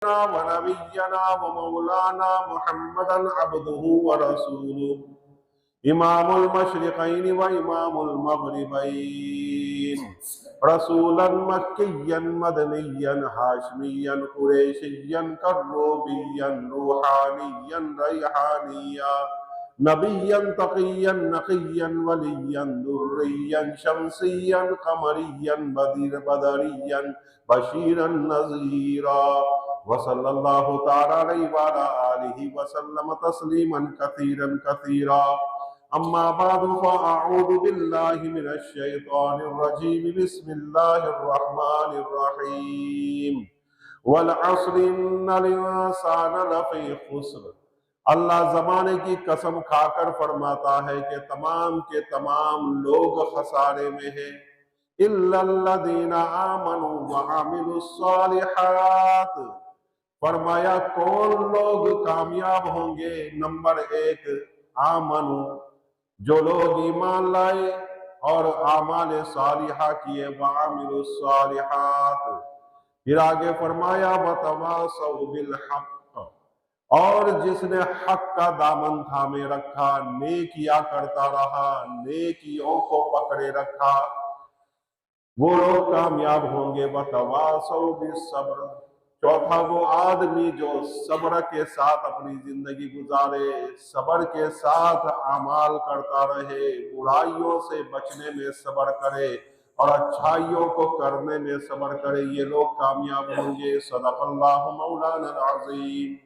व नबिय्यना व मौलाना मुहम्मदन अब्दुहु व रसूलुहु इमामुल मशरिक़ैन व इमामुल मग़रिबैन रसूलन मक्किय्यन मदनिय्यन हाशमिय्यन कुरैशिय्यन कर्रूबिय्यन रूहानिय्यन रैहानिया नबिय्यन तक़िय्यन नक़िय्यन वलिय्यन दुर्रिय्यन शम्सिय्यन क़मरिय्यन बदरिय्यन बशीरन नज़ीरा वसल्लल्लाहु तआला अलैहि व आलिहि वसल्लम तस्लीमन कसीरन कसीरा अम्मा बाद फ़अऊज़ु बिल्लाहि मिनश शैतानिर रजीम बिस्मिल्लाहिर रहमानिर रहीम वल अस्र इन्नल इंसाना लफ़ी खुस्र। अल्लाह ज़माने की कसम खाकर फरमाता है कि तमाम के तमाम लोग खसारे में हैं इल्लल्लज़ीना आमनू व अमिलुस्सालिहात। फरमाया कौन लोग कामयाब होंगे? नंबर एक, आमनू, जो लोग ईमान लाए और आमाल सालिहा किए, व अमिलुस्सालिहात। फिर आगे फरमाया वतवासौ बिल हक़, और जिसने हक का दामन थामे रखा, नेकिया करता रहा, नेकियों को पकड़े रखा, वो लोग कामयाब होंगे। वतवासौ बिस्सब्र, चौथा वो आदमी जो सब्र के साथ अपनी जिंदगी गुजारे, सब्र के साथ अमाल करता रहे, बुराइयों से बचने में सब्र करे और अच्छाइयों को करने में सब्र करे, ये लोग कामयाब होंगे। सदक़ल्लाहु मौलाना अज़ीम।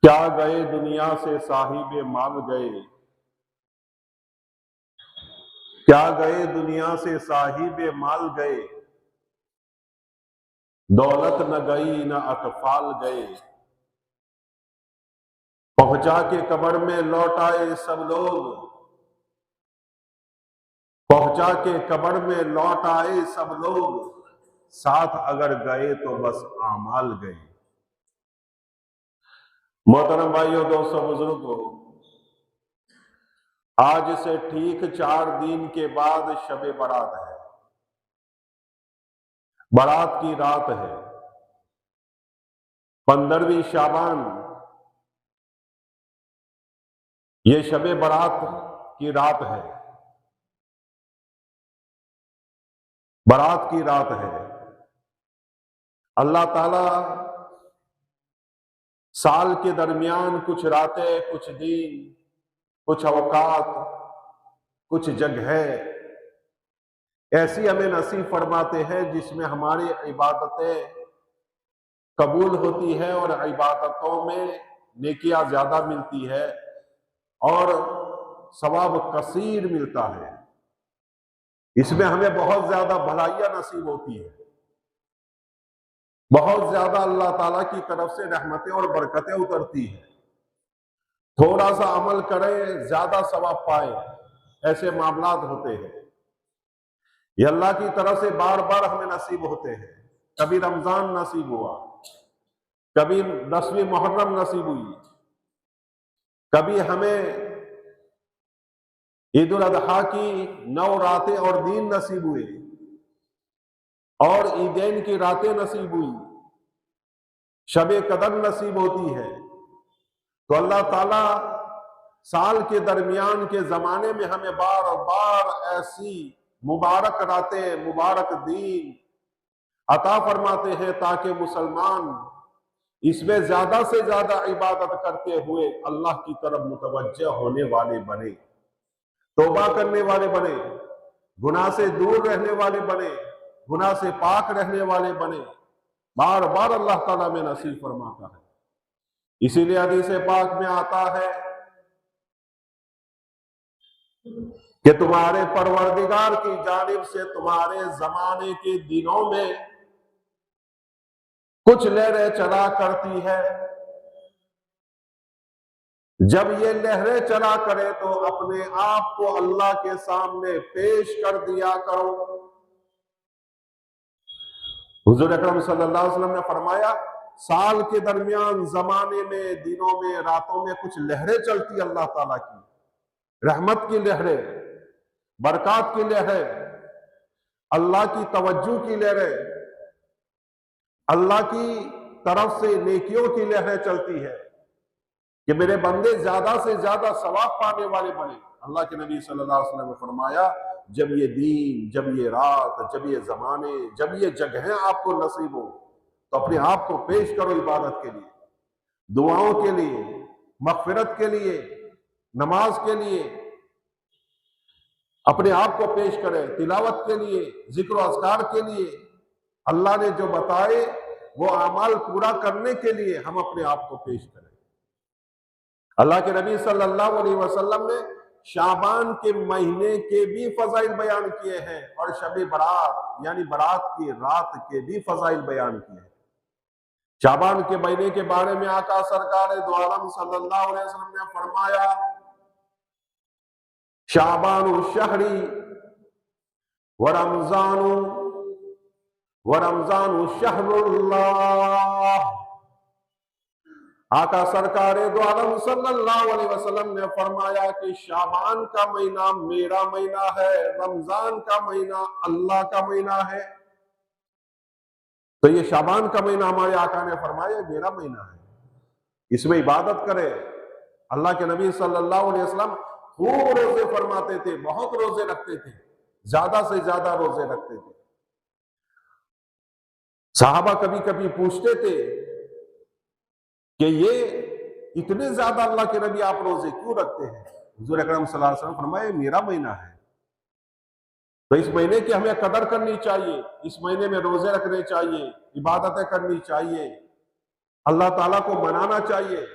क्या गए दुनिया से साहिबे माल गए, क्या गए दुनिया से साहिबे माल गए, दौलत न गई न अतफाल गए, पहुंचा के कब्र में लौट आए सब लोग, पहुंचा के कब्र में लौट आए सब लोग, साथ अगर गए तो बस आमाल गए। मोहतरम भाइयों, दोस्तों, बुजुर्गों, आज से ठीक 4 दिन के बाद शबे बारात है, बारात की रात है, 15वीं शाबान, ये शबे बारात की रात है, बारात की रात है। अल्लाह ताला साल के दरमियान कुछ रातें, कुछ दिन, कुछ अवकात, कुछ जगह ऐसी हमें नसीब फरमाते हैं जिसमें हमारी इबादतें कबूल होती है और इबादतों में नेकियां ज्यादा मिलती है और सवाब कसीर मिलता है। इसमें हमें बहुत ज्यादा भलाइयां नसीब होती है, बहुत ज्यादा अल्लाह ताला की तरफ से रहमतें और बरकतें उतरती है। थोड़ा सा अमल करें, ज्यादा सवाब पाए, ऐसे मामलात होते हैं। ये अल्लाह की तरफ से बार बार हमें नसीब होते हैं। कभी रमजान नसीब हुआ, कभी 10वीं मुहर्रम नसीब हुई, कभी हमें ईद उल अजहा की 9 रातें और दिन नसीब हुए और ईदैन की रातें नसीब हुई, शबे कदर नसीब होती है। तो अल्लाह ताला साल के दरमियान के जमाने में हमें बार बार ऐसी मुबारक रातें, मुबारक दिन अता फरमाते हैं ताकि मुसलमान इसमें ज्यादा से ज्यादा इबादत करते हुए अल्लाह की तरफ मुतवज्जह होने वाले बने, तौबा करने वाले बने, गुनाह से दूर रहने वाले बने, गुनाह से पाक रहने वाले बने। बार बार अल्लाह ताला में नसीब फरमाता है। इसीलिए हदीस पाक में आता है कि तुम्हारे परवरदिगार की जानिब से तुम्हारे जमाने के दिनों में कुछ लहरें चला करती है, जब ये लहरें चला करे तो अपने आप को अल्लाह के सामने पेश कर दिया करो। हुजूर अकरम सल्लल्लाहु अलैहि वसल्लम ने फरमाया, साल के दरमियान जमाने में, दिनों में, रातों में कुछ लहरें चलती अल्लाह ताला की, रहमत की लहरें, बरकत की लहरें, अल्लाह की तवज्जो की लहरें। अल्लाह की तरफ से नेकियों की लहरें चलती है कि मेरे बंदे ज्यादा से ज्यादा सवाब पाने वाले बने। अल्लाह के नबी सल्लल्लाहु अलैहि वसल्लम ने फरमाया, जब ये दीन, जब ये रात, जब ये जमाने, जब ये जगहें आपको नसीब हो, तो अपने आप को पेश करो इबादत के लिए, दुआओं के लिए, मगफिरत के लिए, नमाज के लिए, अपने आप को पेश करें, तिलावत के लिए, जिक्र अस्कार के लिए। अल्लाह ने जो बताए वो अमाल पूरा करने के लिए हम अपने आप को पेश करें। अल्लाह के नबी सल्लल्लाहु अलैहि वसल्लम ने शाबान के महीने के भी फजाइल बयान किए हैं और शब बारात यानी बारात की रात के भी फजाइल बयान किए हैं। शाबान के महीने के बारे में आका सरकार दो आलम सल्लल्लाहु अलैहि वसल्लम ने फरमाया, शाबानु शहरी व रमजानु शहरुल्लाह। आका सरकार दो आलम सल्लल्लाहु अलैहि वसल्लम ने फरमाया कि शाबान का महीना मेरा महीना है, रमजान का महीना अल्लाह का महीना है। तो ये शाबान का महीना हमारे आका ने फरमाया मेरा महीना है, इसमें इबादत करे। अल्लाह के नबी सल्लल्लाहु अलैहि वसल्लम खूब रोजे फरमाते थे, बहुत रोजे रखते थे, ज्यादा से ज्यादा रोजे रखते थे। साहबा कभी कभी पूछते थे कि ये इतने ज्यादा अल्लाह के नबी आप रोजे क्यों रखते हैं? हुजूर अकरम सल्लल्लाहु अलैहि वसल्लम फरमाए मेरा महीना है, तो इस महीने की हमें कदर करनी चाहिए, इस महीने में रोजे रखने चाहिए, इबादतें करनी चाहिए, अल्लाह ताला को मनाना चाहिए।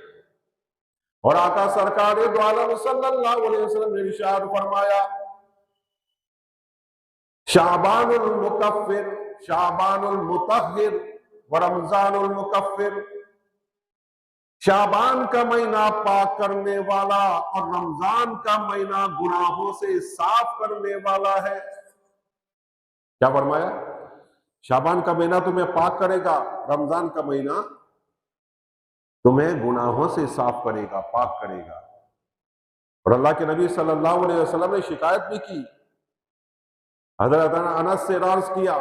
और आका सरकार दो आलम सल्लल्लाहु अलैहि वसल्लम ने इरशाद फरमाया, शाबानुल मुकफ्फिर, शाबानुल मुतahहिर व रमजानुल मुकफ्फिर। शाबान का महीना पाक करने वाला और रमजान का महीना गुनाहों से साफ करने वाला है। क्या फरमाया? शाबान का महीना तुम्हें पाक करेगा, रमजान का महीना तुम्हें गुनाहों से साफ करेगा, पाक करेगा। और अल्लाह के नबी सल्लल्लाहु अलैहि वसल्लम ने शिकायत भी की, हजरत अनस से अर्ज किया,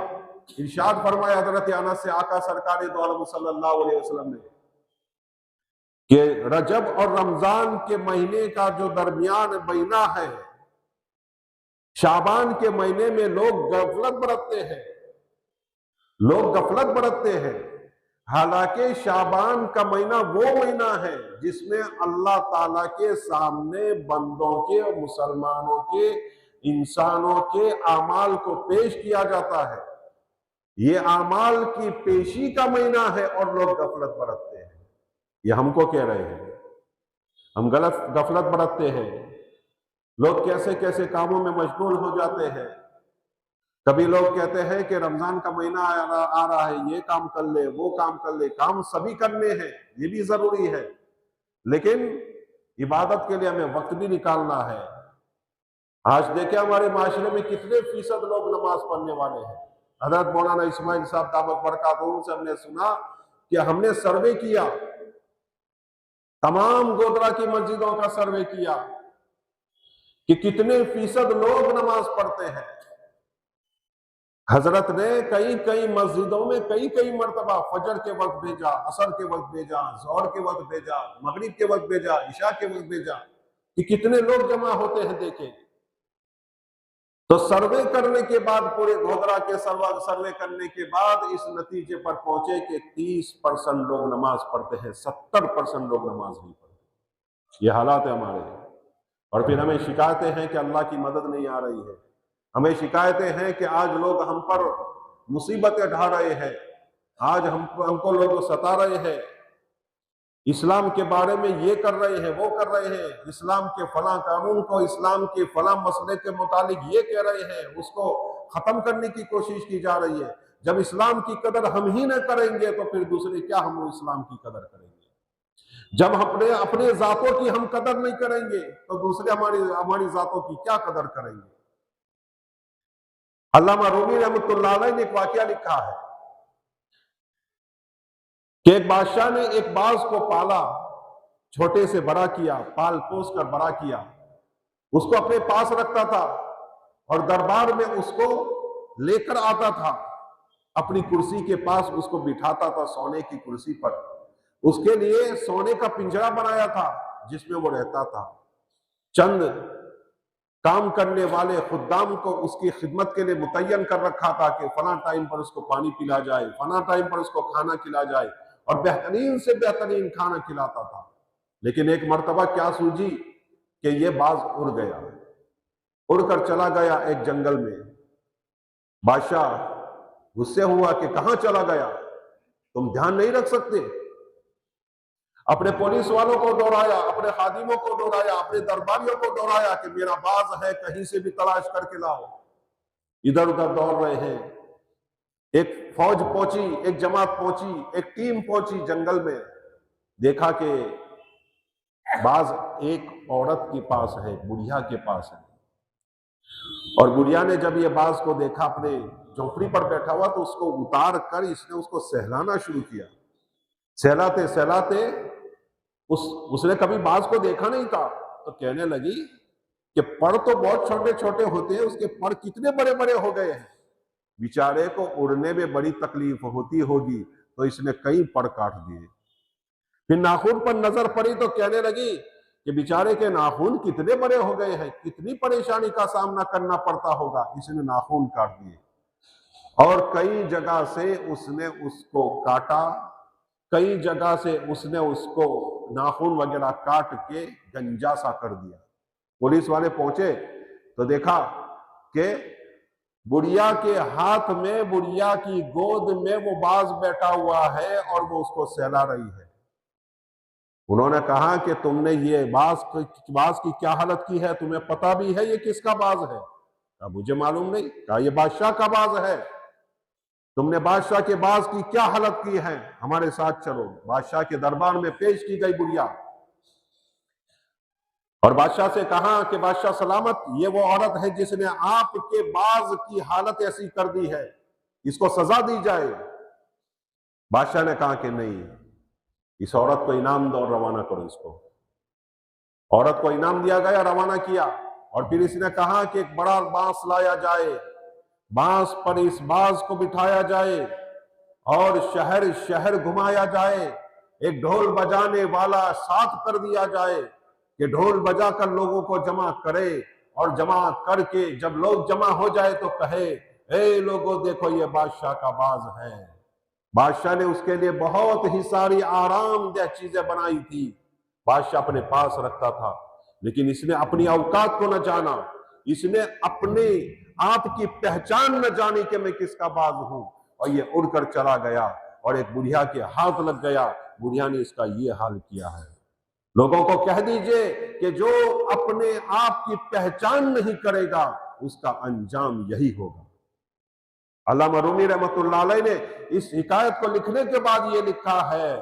इरशाद फरमाया हजरत अनस से आका सरकार दो आलम सल्लल्लाहु अलैहि वसल्लम ने कि रजब और रमजान के महीने का जो दरमियान महीना है, शाबान के महीने में लोग गफलत बरतते हैं, लोग गफलत बरतते हैं। हालांकि शाबान का महीना वो महीना है जिसमें अल्लाह ताला के सामने बंदों के, मुसलमानों के, इंसानों के आमाल को पेश किया जाता है। ये आमाल की पेशी का महीना है और लोग गफलत बरतते हैं। ये हमको कह रहे हैं, हम गफलत बरतते हैं। लोग कैसे कैसे कामों में मशगूल हो जाते हैं। कभी लोग कहते हैं कि रमजान का महीना आ रहा है, ये काम कर ले, वो काम कर ले। काम सभी करने हैं, ये भी जरूरी है, लेकिन इबादत के लिए हमें वक्त भी निकालना है। आज देखिए हमारे माशरे में कितने फीसद लोग नमाज पढ़ने वाले हैं। हजरत मौलाना इस्माइल साहब दामत बरकातहू से हमने सुना कि हमने सर्वे किया, तमाम गोदरा की मस्जिदों का सर्वे किया कि कितने फीसद लोग नमाज पढ़ते हैं। हजरत ने कई कई मस्जिदों में कई कई मरतबा फजर के वक्त भेजा, असर के वक्त भेजा, जोहर के वक्त भेजा, मगरिब के वक्त भेजा, इशा के वक्त भेजा कि कितने लोग जमा होते हैं। देखें तो सर्वे करने के बाद, पूरे गोदरा के सर्वे करने के बाद इस नतीजे पर पहुंचे कि 30% लोग नमाज पढ़ते हैं, 70% लोग नमाज नहीं पढ़ते। ये हालात है हमारे। और फिर हमें शिकायतें हैं कि अल्लाह की मदद नहीं आ रही है, हमें शिकायतें हैं कि आज लोग हम पर मुसीबतें ढा रहे हैं, आज हमको लोग सता रहे हैं, इस्लाम के बारे में ये कर रहे हैं, वो कर रहे हैं, इस्लाम के फलां कानून को, इस्लाम के फलां मसले के मुतालिक ये कह रहे हैं, उसको खत्म करने की कोशिश की जा रही है। जब इस्लाम की कदर हम ही न करेंगे तो फिर दूसरे क्या हम इस्लाम की कदर करेंगे? जब अपने जातों की हम कदर नहीं करेंगे तो दूसरे हमारी जातों की क्या कदर करेंगे? अल्लामा रूमी रहमतुल्लाह अलैह ने एक वाकया लिखा है कि एक बादशाह ने एक बाज को पाला, छोटे से बड़ा किया, पाल पोस कर बड़ा किया, उसको अपने पास रखता था और दरबार में उसको लेकर आता था। अपनी कुर्सी के पास उसको बिठाता था, सोने की कुर्सी पर। उसके लिए सोने का पिंजरा बनाया था जिसमें वो रहता था। चंद काम करने वाले खुद्दाम को उसकी खिदमत के लिए मुतय्यन कर रखा था कि फला टाइम पर उसको पानी पिला जाए, फला टाइम पर उसको खाना खिला जाए, और बेहतरीन से बेहतरीन खाना खिलाता था। लेकिन एक मर्तबा क्या सूझी कि ये बाज उड़ गया, उड़कर चला गया एक जंगल में। बादशाह गुस्से हुआ कि कहां चला गया, तुम ध्यान नहीं रख सकते? अपने पुलिस वालों को दौड़ाया, अपने खादिमों को दौड़ाया, अपने दरबारियों को दौड़ाया कि मेरा बाज है, कहीं से भी तलाश करके लाओ। इधर उधर दौड़ रहे हैं। एक फौज पहुंची, एक जमात पहुंची, एक टीम पहुंची जंगल में। देखा कि बाज एक औरत के पास है, बुढ़िया के पास है। और बुढ़िया ने जब ये बाज को देखा अपने झोपड़ी पर बैठा हुआ, तो उसको उतार कर इसने उसको सहलाना शुरू किया। सहलाते सहलाते उसने कभी बाज को देखा नहीं था, तो कहने लगी कि पर तो बहुत छोटे छोटे होते हैं, उसके पर कितने बड़े बड़े हो गए हैं। बेचारे को उड़ने में बड़ी तकलीफ होती होगी, तो इसने कई पर काट दिए। फिर नाखून पर नजर पड़ी तो कहने लगी कि बेचारे के नाखून कितने बड़े हो गए हैं, कितनी परेशानी का सामना करना पड़ता होगा। इसने नाखून काट दिए और कई जगह से उसने उसको काटा, कई जगह से उसने उसको नाखून वगैरह काट के गंजा सा कर दिया। पुलिस वाले पहुंचे तो देखा कि बुढ़िया के हाथ में, बुढ़िया की गोद में वो बाज बैठा हुआ है और वो उसको सहला रही है। उन्होंने कहा कि तुमने ये बाज की क्या हालत की है, तुम्हें पता भी है ये किसका बाज है? कहा मुझे मालूम नहीं। कहा ये बादशाह का बाज है। तुमने बादशाह के बाज की क्या हालत की है, हमारे साथ चलो। बादशाह के दरबार में पेश की गई बुढ़िया, और बादशाह से कहा कि बादशाह सलामत, ये वो औरत है जिसने आपके बाज की हालत ऐसी कर दी है, इसको सजा दी जाए। बादशाह ने कहा कि नहीं, इस औरत को इनाम दो और रवाना करो इसको। औरत को इनाम दिया गया, रवाना किया। और फिर इसने कहा कि एक बड़ा बांस लाया जाए, बांस पर इस बाज को बिठाया जाए और शहर शहर घुमाया जाए। एक ढोल बजाने वाला साथ कर दिया जाए कि ढोल बजाकर लोगों को जमा करे, और जमा करके जब लोग जमा हो जाए तो कहे, ए लोगों देखो ये बादशाह का बाज है। बादशाह ने उसके लिए बहुत ही सारी आरामदेह चीजें बनाई थी, बादशाह अपने पास रखता था। लेकिन इसने अपनी औकात को न जाना, इसने अपने आप की पहचान न जानी कि मैं किसका बाज हूं, और ये उड़कर चला गया और एक बुढ़िया के हाथ लग गया। बुढ़िया ने इसका ये हाल किया है। लोगों को कह दीजिए कि जो अपने आप की पहचान नहीं करेगा उसका अंजाम यही होगा। अल्लामा रूमी रहमतुल्लाह अलैह ने इस हिकायत को लिखने के बाद ये लिखा है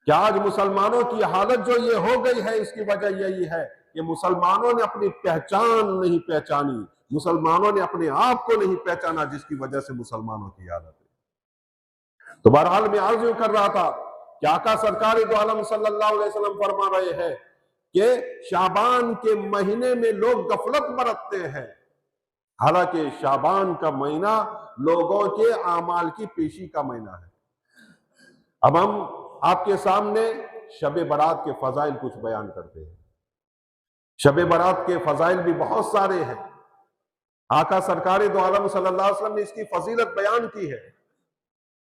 कि आज मुसलमानों की हालत जो ये हो गई है, इसकी वजह यही है कि मुसलमानों ने अपनी पहचान नहीं पहचानी, मुसलमानों ने अपने आप को नहीं पहचाना, जिसकी वजह से मुसलमानों की हालत है। तो बहरहाल मैं अर्ज यूं कर रहा था कि आका सरकार दो आलम सल्लल्लाहु अलैहि वसल्लम फरमा रहे हैं कि शाबान के महीने में लोग गफलत बरतते हैं, हालांकि शाबान का महीना लोगों के आमाल की पेशी का महीना है। अब हम आपके सामने शब बारात के फजाइल कुछ बयान करते हैं। शब बारात के फजाइल भी बहुत सारे हैं। आका सरकार दो आलम सल्लल्लाहु अलैहि वसल्लम ने इसकी फजीलत बयान की है,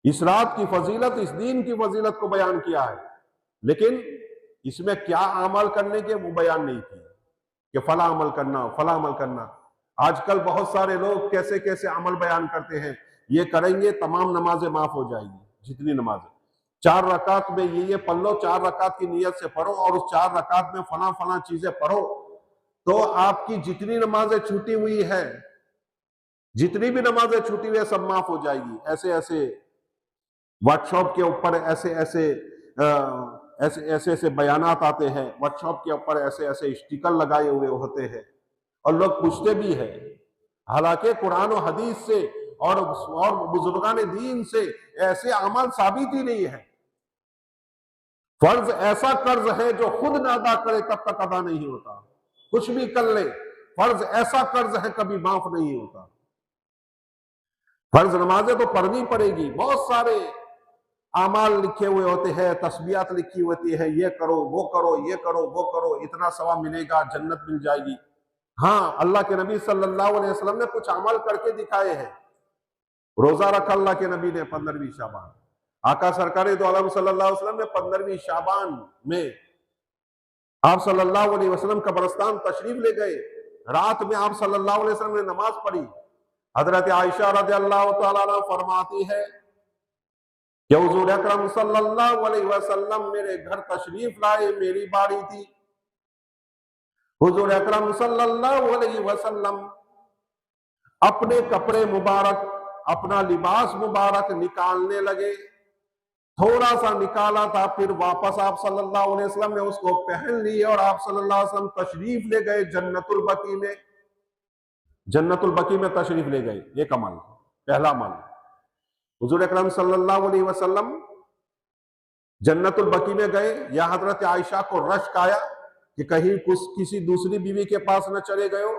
इस रात की फजीलत, इस दिन की फजीलत को बयान किया है, लेकिन इसमें क्या अमल करने के वो बयान नहीं किए कि फला अमल करना, फला अमल करना। आजकल बहुत सारे लोग कैसे कैसे अमल बयान करते हैं, ये करेंगे तमाम नमाजें माफ हो जाएंगी, जितनी नमाजें, 4 रकात में ये पढ़ लो, 4 रकात की नियत से पढ़ो और उस 4 रकात में फला फला चीजें पढ़ो, तो आपकी जितनी नमाजें छूटी हुई है, जितनी भी नमाजें छूटी हुई है, सब माफ हो जाएगी। ऐसे ऐसे व्हाट्सएप के ऊपर ऐसे ऐसे बयानात आते हैं, व्हाट्सएप के ऊपर ऐसे ऐसे स्टिकर लगाए हुए होते हैं और लोग पूछते भी हैं। हालांकि कुरान और हदीस से और बुजुर्गान दीन से ऐसे अमल साबित ही नहीं है। फर्ज ऐसा कर्ज है जो खुद ना अदा करे तब तक अदा नहीं होता, कुछ भी कर ले, फर्ज ऐसा कर्ज है कभी माफ नहीं होता। फर्ज नमाजें तो पढ़नी पड़ेगी, बहुत सारे आमाल लिखे हुए होते हैं, तस्बीहात लिखी होती है, ये करो वो करो, ये करो वो करो, इतना सवाब मिलेगा, जन्नत मिल जाएगी। हाँ, अल्लाह के नबी सल्लल्लाहु अलैहि वसल्लम ने कुछ अमल करके दिखाए हैं। रोजा रखा अल्लाह के नबी ने 15वीं शाबान, आका सरकार दो आलम सल्लल्लाहु अलैहि वसल्लम ने 15वीं शाबान में आप सल्लल्लाहु अलैहि वसल्लम कब्रिस्तान तशरीफ ले गए। रात में आप सल्लल्लाहु अलैहि वसल्लम ने नमाज पढ़ी। हजरत आयशा रज़ियल्लाहु तआला अन्हा फरमाती है कि हुजूर अकरम सल्लल्लाहु अलैहि वसल्लम मेरे घर तशरीफ लाए, मेरी बारी थी। हुजूर अकरम सल्लल्लाहु अलैहि वसल्लम अपने कपड़े मुबारक, अपना लिबास मुबारक निकालने लगे। थोड़ा सा निकाला था, फिर वापस आप सल्लल्लाहु अलैहि वसल्लम ने उसको पहन लिया और आप सल्लल्लाहु अलैहि वसल्लम तशरीफ ले गए जन्नतुल बकी में। जन्नतुल बकी में तशरीफ ले गए, एक अमल, पहला अमल। हुजूर अकरम सल्लल्लाहु अलैहि वसल्लम जन्नतुल बकी में गए। या हजरत आयशा को रश्क आया कि कहीं किसी दूसरी बीवी के पास न चले गए हो।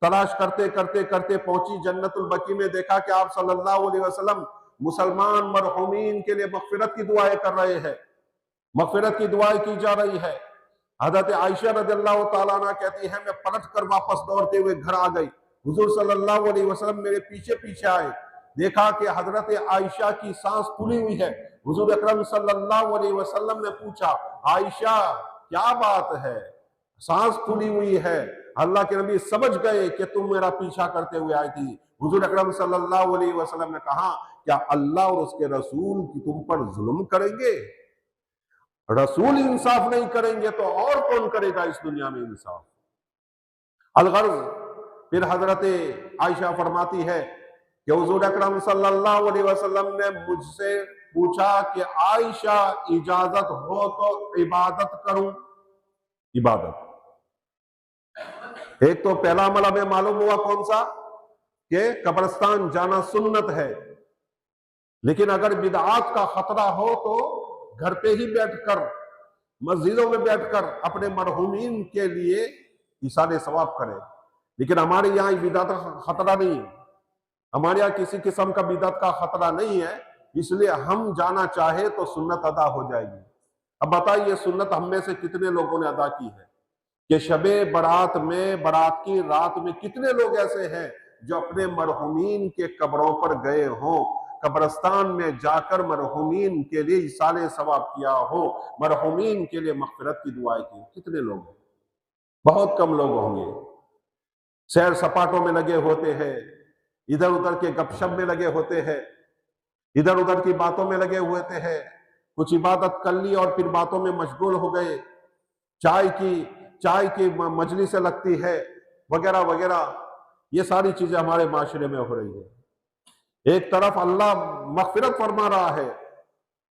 तलाश करते करते करते पहुंची जन्नतुल बकी में, देखा कि आप सल्लल्लाहु अलैहि वसल्लम मुसलमान मरहूमीन के लिए मगफिरत की दुआएं कर रहे हैं, मगफिरत की दुआएं की जा रही है। हजरत आयशा रज़ियल्लाहु ताला अन्हा कहती है, मैं पलट कर वापस दौड़ते हुए घर आ गई। हुजूर सल्लल्लाहु अलैहि वसल्लम मेरे पीछे पीछे आए। देखा कि हजरत आयशा की सांस फूली हुई है। हुजूर अकरम सल्लल्लाहु अलैहि वसल्लम ने पूछा, आयशा क्या बात है, सांस फूली हुई है? अल्लाह के नबी समझ गए कि तुम मेरा पीछा करते हुए आई थी। हुजूर अकरम सल्लल्लाहु अलैहि वसल्लम ने कहा, क्या अल्लाह और उसके रसूल की तुम पर जुल्म करेंगे? रसूल इंसाफ नहीं करेंगे तो और कौन करेगा इस दुनिया में इंसाफ? अलगर्ज फिर हजरत आयशा फरमाती है कि हुजूर अकरम सल्लल्लाहु अलैहि वसल्लम ने मुझसे पूछा कि आयशा इजाजत हो तो इबादत करूं। इबादत, एक तो पहला अमल हमें मालूम हुआ कौन सा, कि कब्रिस्तान जाना सुन्नत है। लेकिन अगर बिदआत का खतरा हो तो घर पे ही बैठकर, मस्जिदों में बैठकर अपने मरहूमीन के लिए इसाले सवाब करें। लेकिन हमारे यहाँ बिदअत का खतरा नहीं है, हमारे यहाँ किसी किस्म का बिदअत का खतरा नहीं है, इसलिए हम जाना चाहे तो सुन्नत अदा हो जाएगी। अब बताइए, सुन्नत हम में से कितने लोगों ने अदा की है कि शबे बारात में, बारात की रात में कितने लोग ऐसे हैं जो अपने मरहूमीन के कब्रों पर गए हों, कब्रिस्तान में जाकर मरहूमीन के लिए इसाले सवाब किया हो, मरहूमीन के लिए मगफिरत की दुआएं की? कितने लोग हैं? बहुत कम लोग होंगे। सैर सपाटों में लगे होते हैं, इधर उधर के गपशप में लगे होते हैं, इधर उधर की बातों में लगे हुए थे, कुछ इबादत कर ली और फिर बातों में मशगूल हो गए, चाय की मजलिसें लगती है वगैरह वगैरह। ये सारी चीजें हमारे माशरे में हो रही है। एक तरफ अल्लाह मगफिरत फरमा रहा है,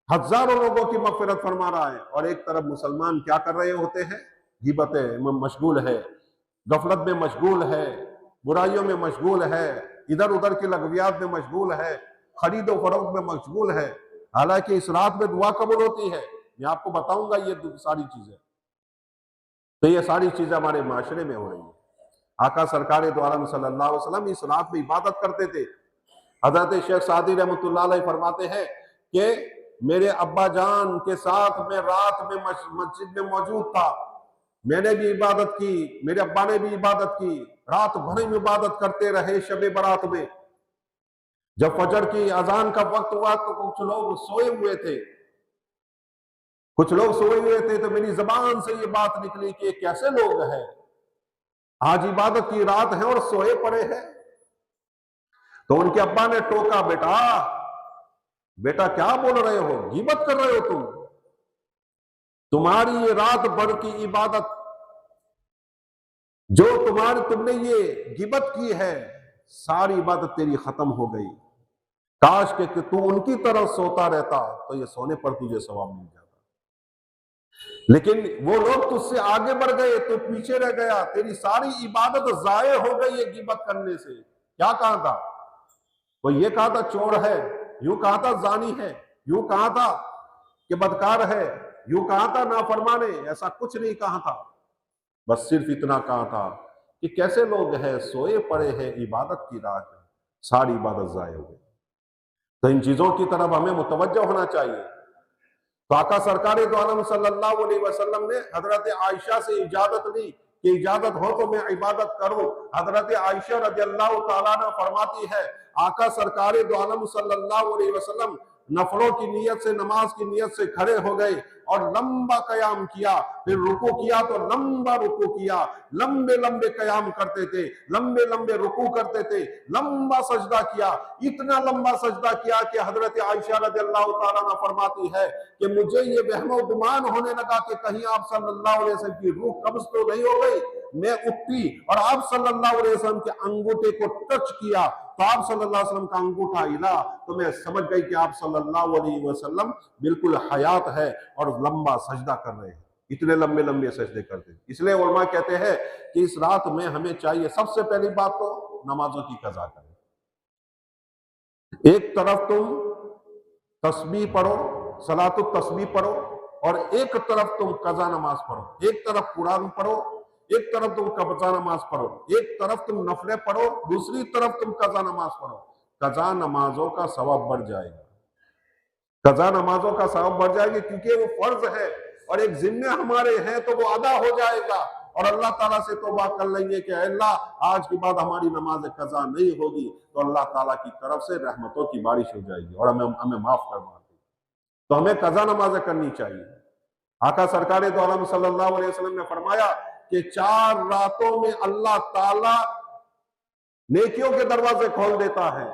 हजारों लोगों की मगफिरत फरमा रहा है, और एक तरफ मुसलमान क्या कर रहे होते हैं? गिबतें में मशगूल है, गफलत में मशगूल है, बुराइयों में मशगूल है, इधर उधर की लगवियात में मशगूल है, खरीदो फरोख्त में मशगूल है। हालांकि इस रात में दुआ कबूल होती है, मैं आपको बताऊंगा ये सारी चीजें। तो ये सारी चीजें हमारे माशरे में हो रही है। आका सरकार दो आलम सल्लल्लाहु अलैहि वसल्लम इस रात में इबादत करते थे। हजरत शेख सादी रहमतुल्लाह अलैह फरमाते हैं कि मेरे अब्बा जान के साथ मैं रात में मस्जिद में मौजूद था, मैंने भी इबादत की, मेरे अब्बा ने भी इबादत की, रात भर में इबादत करते रहे शबे बारात में। जब फजर की अजान का वक्त हुआ तो कुछ लोग सोए हुए थे, तो मेरी जबान से ये बात निकली कि कैसे लोग हैं, आज इबादत की रात है और सोए पड़े हैं। तो उनके अब्बा ने टोका, बेटा क्या बोल रहे हो, गीबत कर रहे हो तुम्हारी ये रात भर की इबादत, जो तुमने ये गिबत की है, सारी इबादत तेरी खत्म हो गई। काश के तू उनकी तरह सोता रहता तो ये सोने पर तुझे सवाब मिल जाता। लेकिन वो लोग तुझसे आगे बढ़ गए, तो पीछे रह गया, तेरी सारी इबादत जाये हो गई ये गिबत करने से। क्या कहा था? वो ये कहा था चोर है, यूं कहा था जानी है, यूं कहा था कि बदकार है, यूं कहा था नाफरमाने, ऐसा कुछ नहीं कहा था। बस सिर्फ इतना कहा था कि कैसे लोग हैं, सोए पड़े हैं इबादत की रात, सारी इबादत ज़ाय हो गई। तो इन चीजों की तरफ हमें मुतवज्जो होना चाहिए। तो आका सरकार दो आलम सल्लल्लाहु अलैहि वसल्लम ने हजरत आयशा से इजाजत ली कि इजाजत हो तो मैं इबादत करूं। हजरत आयशा रज़ियल्लाहु ताला अन्हा फरमाती है, आका सरकार दो आलम सल्लल्लाहु अलैहि वसल्लम नफलों की नियत से, नमाज की नियत से खड़े हो गए और लंबा कयाम किया, फिर रुकू किया तो लंबा रुकू किया, लंबे लंबे कयाम करते थे, लंबे लंबे रुकू करते थे, लंबा सजदा किया, इतना लंबा सजदा किया कि हजरत आयशा रज़ियल्लाहु ताला अन्हा फरमाती है कि मुझे ये वहमो गुमान होने लगा कि कहीं आप सल्लल्लाहु अलैहि वसल्लम की रूह कब्ज तो नहीं हो गई। मैं उठी और आप सल्लल्लाहु अलैहि वसल्लम के अंगूठे को टच किया तो आप सल्लल्लाहु अलैहि वसल्लम का अंगूठा हिला, तो मैं समझ गई कि आप सल्लल्लाहु अलैहि वसल्लम बिल्कुल हयात है और लंबा सजदा कर रहे हैं। इतने लंबे लंबे सजदे करते हैं। इसलिए उलमा कहते हैं कि इस रात में हमें चाहिए सबसे पहली बात तो नमाजों की कज़ा करें। एक तरफ तुम तस्बीह पढ़ो, सलातुत तस्बीह पढ़ो, और एक तरफ तुम कज़ा नमाज पढ़ो। एक तरफ कुरान पढ़ो, एक तरफ तुम कज़ा नमाज पढ़ो, एक तरफ तुम नफले पढ़ो, दूसरी तरफ तुम कज़ा नमाज पढ़ो। कज़ा नमाजों का सवाब बढ़ जाएगा, कज़ा नमाजों का सवाब बढ़ जाएगी, क्योंकि वो फर्ज है और एक जिम्मे हमारे हैं तो वो अदा हो जाएगा। और अल्लाह ताला से तौबा कर लेंगे कि अल्लाह आज के बाद हमारी नमाज कज़ा नहीं होगी, तो अल्लाह ताला की तरफ से रहमतों की बारिश हो जाएगी और हमें माफ करवा देगी। तो हमें कज़ा नमाजें करनी चाहिए। आका सरकार दो आलम सल्लल्लाहु अलैहि वसल्लम ने फरमाया कि 4 रातों में अल्लाह ताला नेकियों के दरवाजे खोल देता है।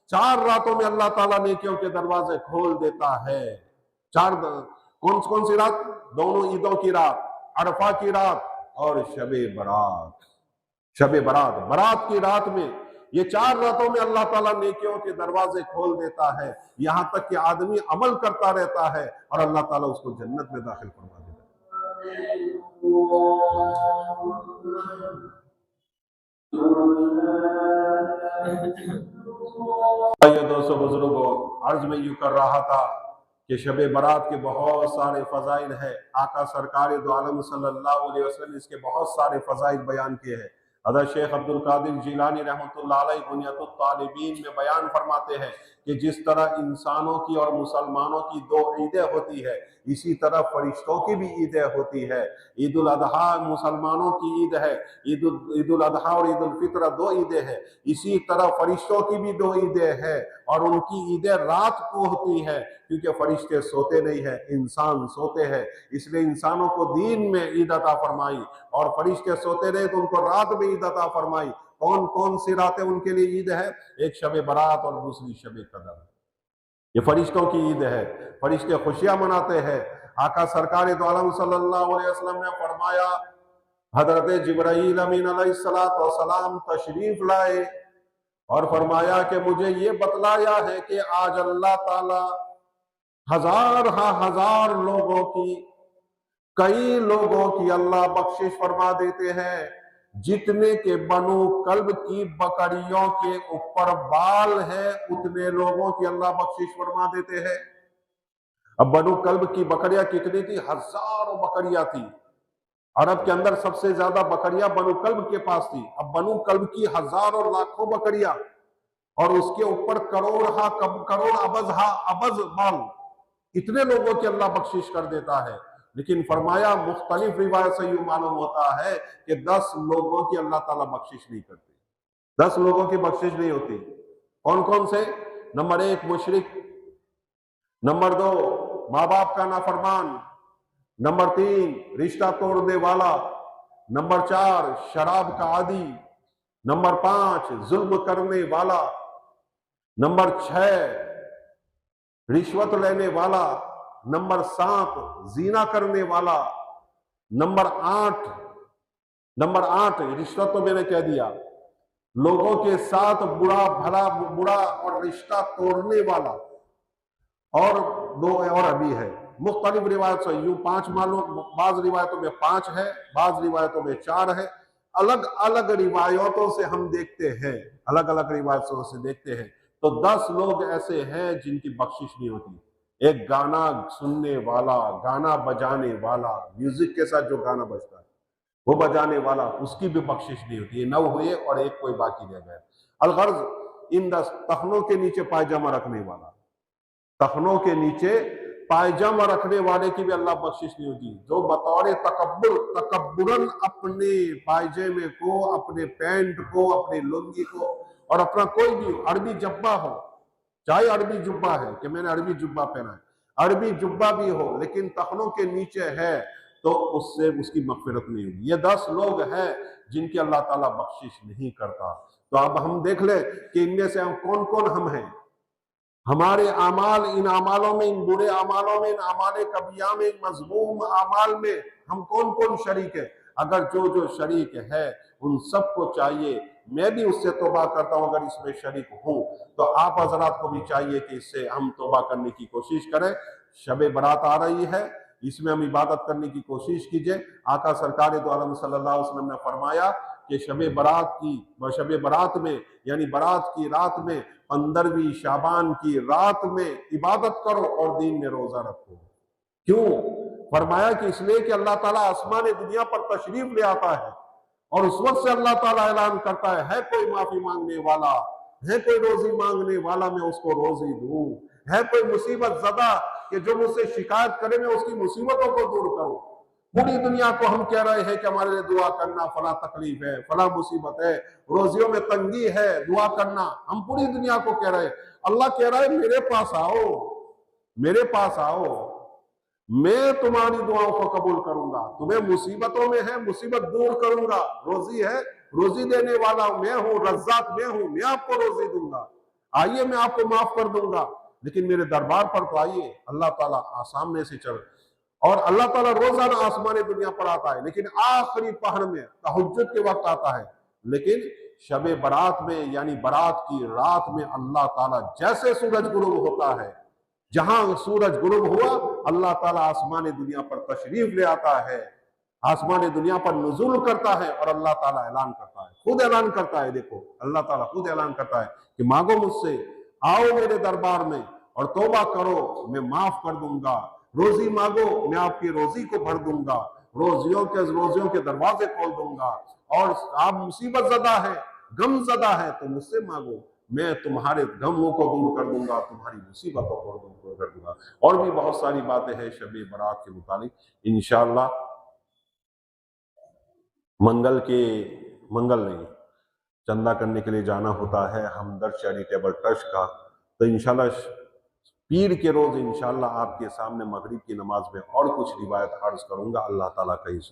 4 रातों में अल्लाह ताला नेकियों के दरवाजे खोल देता है। कौन सी रात? दोनों ईदों की रात, अरफा की रात और शबे बरात। शबे बरात, बरात की रात में ये 4 रातों में अल्लाह ताला नेकियों के दरवाजे खोल देता है, यहां तक कि आदमी अमल करता रहता है और अल्लाह ताला उसको जन्नत में दाखिल करवा देता है। दोस्तों बुजुर्गों, अर्ज में यूं कर रहा था कि शबे बरात के बहुत सारे फजाइल है। आका सरकार दो आलम सल्लल्लाहु अलैहि वसल्लम इसके बहुत सारे फजाइल बयान किए हैं। हज़रत शेख अब्दुल कादिर जिलानी रहमतुल्लाह अलैह बुनियतुत तालिबीन में बयान फरमाते हैं कि जिस तरह इंसानों की और मुसलमानों की 2 ईदें होती है, इसी तरह फरिश्तों की भी ईदें होती है। ईद उल अजहा मुसलमानों की ईद है, ईद उल अजहा और ईद उल फित्र 2 ईदें हैं। इसी तरह फरिश्तों की भी 2 ईदें हैं और उनकी ईदें रात को होती है, क्योंकि फरिश्ते सोते नहीं है, इंसान सोते हैं। इसलिए इंसानों को दिन में ईद अता फरमाई और फरिश्ते सोते रहे तो उनको रात में ईद अता फरमाई। कौन कौन सी रातें उनके लिए ईद है? एक शबे बरात और दूसरी शबे कदर। ये फरिश्तों की ईद है, फरिश्ते खुशियां मनाते हैं। आका सरकार दो आलम सल्लल्लाहु अलैहि वसल्लम ने फरमाया, हजरत जिब्राईल अमीन अलैहिस्सलातु वस्सलाम तशरीफ लाए और फरमाया कि मुझे ये बतलाया है कि आज अल्लाह ताला हजार लोगों की, कई लोगों की अल्लाह बख्शिश फरमा देते हैं। जितने के बनु कल्ब की बकरियों के ऊपर बाल है, उतने लोगों की अल्लाह बख्शिश फरमा देते हैं। अब बनु कल्ब की बकरियां कितनी थी? हजारों बकरियां थी। अरब के अंदर सबसे ज्यादा बकरियां बनु कल्ब के पास थी। अब बनु कल्ब की हजारों लाखों बकरियां और उसके ऊपर करोड़ अबज बाल, इतने लोगों की अल्लाह बख्शिश कर देता है। लेकिन फरमाया मुख्तलिफ रिवायत से यूं मालूम होता है कि 10 लोगों की अल्लाह ताला बख्शिश नहीं करते। 10 लोगों की बख्शिश नहीं होती। कौन कौन से? नंबर 1 मुशरिक, नंबर 2 माँ बाप का नाफरमान, नंबर 3 रिश्ता तोड़ने वाला, नंबर 4 शराब का आदी, नंबर 5 जुल्म करने वाला, नंबर 6 रिश्वत लेने वाला, नंबर 7 जीना करने वाला, नंबर 8 रिश्वत तो मैंने कह दिया, लोगों के साथ बुरा और रिश्ता तोड़ने वाला, और 2 और अभी है। मुख्तलिफ रिवायत से यूं 5 मालूम, बाज रिवायतों में 5 है, बाज रिवायतों में 4 है। अलग अलग रिवायतों से हम देखते हैं, अलग अलग रिवायतों से देखते हैं तो 10 लोग ऐसे हैं जिनकी बख्शिश नहीं होती। एक गाना सुनने वाला, गाना बजाने वाला, म्यूजिक के साथ जो गाना बजता है वो बजाने वाला, उसकी भी बख्शिश नहीं होती। ये 9 हुए और एक कोई बाकी रह गया। अलगर्ज इन 10 तखनों के नीचे पायजामा रखने वाला, तखनों के नीचे पायजामा रखने वाले की भी अल्लाह बख्शिश नहीं होगी, जो बतौर तकब्बुरन अपने पायजामे को, अपने पैंट को, अपने लुंगी को और अपना कोई भी अरबी जब्बा हो, चाहे अरबी जुब्बा है कि मैंने अरबी जुब्बा पहना है, अरबी जुब्बा भी हो लेकिन तखनों के नीचे है तो उससे उसकी मगफिरत नहीं होगी। ये 10 लोग हैं जिनकी अल्लाह ताला बख्शिश नहीं करता। तो अब हम देख ले कि इनमें से हम कौन कौन हम हैं। हमारे आमाल, इन आमालों में, इन बुरे आमालों में, इन आमाल कबिया में, इन मजमूम आमाल में हम कौन कौन शरीक है। अगर जो जो शरीक है उन सबको चाहिए, मैं भी उससे तौबा करता हूं अगर इसमें शरीक हूं, तो आप हजरात को भी चाहिए कि इससे हम तौबा करने की कोशिश करें। शब बारात आ रही है, इसमें हम इबादत करने की कोशिश कीजिए। आका सरकार दो आलम सल्लल्लाहु अलैहि वसल्लम ने फरमाया कि शब बारात में यानी बारात की रात में 15वीं शाबान की रात में इबादत करो और दीन में रोजा रखो। क्यों फरमाया कि इसलिए कि अल्लाह ताला आसमान दुनिया पर तशरीफ ले आता है और उस वक्त से अल्लाह ताला ऐलान करता है कोई माफी मांगने वाला, है कोई रोजी मांगने वाला, मैं उसको रोजी दूं। है कोई मुसीबत ज़दा कि जो मुझसे शिकायत करे मैं उसकी मुसीबतों को दूर करूं। पूरी दुनिया को हम कह रहे हैं कि हमारे लिए दुआ करना, फला तकलीफ है, फला मुसीबत है, रोजियों में तंगी है, दुआ करना, हम पूरी दुनिया को कह रहे हैं। अल्लाह कह रहा है मेरे पास आओ, मेरे पास आओ, मैं तुम्हारी दुआओं को कबूल करूंगा। तुम्हें मुसीबतों में है, मुसीबत दूर करूंगा। रोजी है, रोजी देने वाला मैं हूं, रज़्ज़ाक मैं हूं, मैं आपको रोजी दूंगा। आइए मैं आपको माफ कर दूंगा, लेकिन मेरे दरबार पर तो आइए। अल्लाह ताला सामने से चल और अल्लाह ताला रोजाना आसमान दुनिया पर आता है, लेकिन आखिरी पहर में तहज्जुद के वक्त आता है। लेकिन शब बारात में यानी बारात की रात में अल्लाह ताला जैसे सूरज गुरूब होता है, जहां सूरज गुरूब हुआ अल्लाह ताला आसमान दुनिया पर तशरीफ ले आता है, आसमान दुनिया पर नुज़ूल करता है और अल्लाह ताला ऐलान करता है, खुद ऐलान करता है। देखो अल्लाह ताला खुद ऐलान करता है कि मांगो मुझसे, आओ मेरे दरबार में और तौबा करो, मैं माफ कर दूंगा। रोजी मांगो, मैं आपकी रोजी को भर दूंगा, रोजियों के दरवाजे खोल दूंगा। और आप मुसीबत ज़दा है, गम ज़दा है तो मुझसे मांगो, मैं तुम्हारे गमों को दूर कर दूंगा, तुम्हारी मुसीबतों को दूर कर दूंगा। और भी बहुत सारी बातें हैं शब बारात के मुतालिक। इंशाअल्लाह मंगल नहीं, चंदा करने के लिए जाना होता है हमदर्द चैरिटेबल ट्रस्ट का। तो इंशाल्लाह पीर के रोज इंशाल्लाह आपके सामने मगरिब की नमाज में और कुछ रिवायत अर्ज करूंगा। अल्लाह ताला का इस